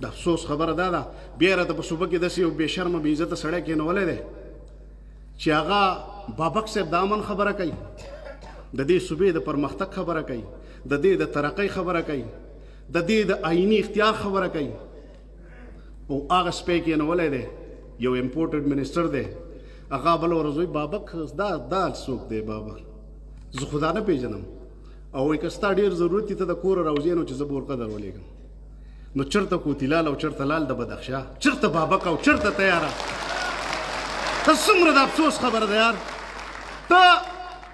د افسوس خبره دا ده بیا راته په صوبه کې داسې یو بې شرمه بې عزته سړی کېنولی دی چې هغه بابک صاحب د امن خبره کوي، د دې صوبې د پرمختګ خبره کوي، د دې د ترقۍ خبره کوي، د دې د آئیني اختیار خبره کوي، او هغه سپی کېنولی دی یو امپورټډ منسټر دی. هغه بله ورځ وایي بابک دا څوک دی بابک؟ زه خو دا نه پېژنم. او وایي که ستا ډېر ضرورت دي ته د کوره راوځې نو چې زه به ورقه در ولېږم. نو چېرته کوتیلال او چېرته لال د بدخشاه، چېرته بابک او چېرته تیاره؟ ته څومره د افسوس خبره ده یار. ته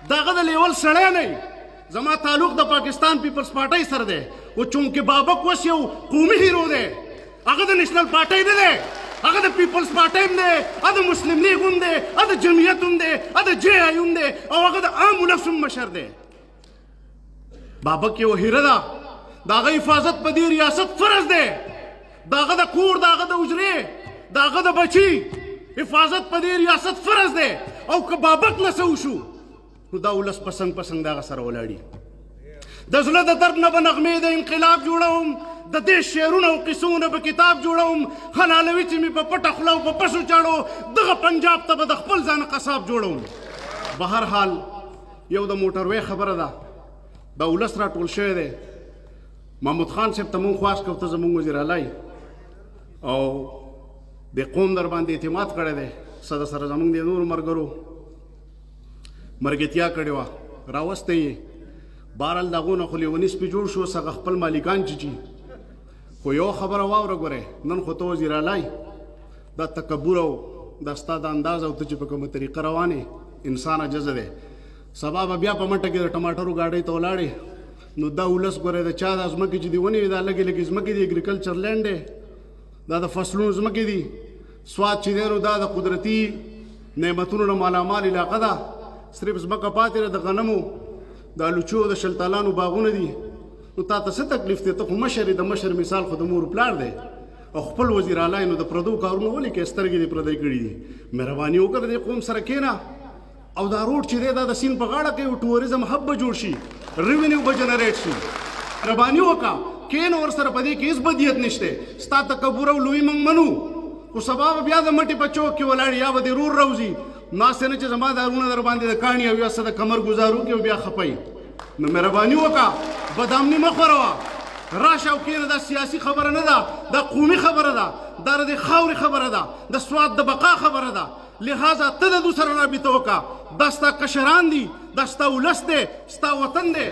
د هغه د لیول سړی نه یې. زما تعلق د پاکستان پیپلز پارټۍ سره دی، خو چونکې بابک اوس یو قومي هیرو دی، هغه د نیشنل پارټۍ نه دی، هغه د پیپلز پارټۍ هم دی، هغه د مسلم لیګ هم دی، هغه د جمعیت هم دی، هغه د جے آی هم دی، او هغه د عام ولس هم مشر دی. بابک یو هیره ده، د هغه حفاظت په دې ریاست فرض دی. د هغه د کور، د هغه د حجرې، د هغه د بچي حفاظت په دې ریاست فرض دی. او که بابک له څه وشو نو دا ولس پسنګ پسنګ د هغه سره ولاړي. د زړه د درد نه به نغمې د انقلاب جوړوم، د دې شعرونه او قصونه به کتاب جوړوم، حلالوي چې مې په پټه خوله او په پسو چاړو دغه پنجاب ته به د خپل ځان قصاب جوړوم. به هر حال یو د موټروې خبره ده، دا ولس راټول شوی دی. محمود خان صاحب ته مونږ خواست کوو ته زمونږ وزیر اعلی او د قوم در باندې اعتماد کړی دی، سره سره زمونږ د نورو ملګرو مرګتیا کړې وه، راوستی یې. بهرحال د هغو نه خو لیوني سپي جوړ شو، هغه خپل مالکان چیچي. خو یو خبره واوره ګورې، نن خو ته وزیر اعلی دا تکبر او دا ستا د انداز او ته چې په کومه طریقه روانې انسان عجزه دی. سبا به بیا په منټه کې د ټماټرو ګاډۍ ته ولاړې نو دا ولس ګورې د چا دا ځمکې چې دي ونیوې دا لږې لږې ځمکې دي، اګریکلچر لینډ دی، دا د فصلونو ځمکې دي. سوات چې دی نو دا د قدرتي نعمتونو نه مالامال علاقه ده، صرف ځمکه پاتې ده د غنمو، د الوچو د شلتالانو باغونه دي. نو تا ته څه تکلیف دی؟ ته خو مشر یې، د مشر مثال خو د مور پلار دی، او خپل وزیر اعلی نو د پردو کارونه ولې کې سترګې دې پردی کړي دي. مهرباني وکړه دې قوم سره کښېنه. او دا روډ چې دی دا د سیند په غاړه کې یو ټوریزم هب به جوړ شي، ریونیو به جنریټ شي. مهرباني وکړه کښېنه ورسره، په دې کې هېڅ بدیت نشته. ستا تکبر او لوی موږ منو، خو سبا به بیا د مټې په چوک کې ولاړ یا به دې رور راوځي. ناستې نه چې زما دارونه در باندې د کاڼي او یا څه د کمر ګزارو کې او بیا خپئ. نو مهرباني وکړه بدامني مه خوروه، راشه او کښېنه. دا سیاسي خبره نه ده، دا قومي خبره ده، دا د خاورې خبره ده، د سوات د بقا خبره ده. لہذا ته د دو سره رابطه وکړه. دا ستا کشران دي، دا ستا ولس دی، ستا وطن دی.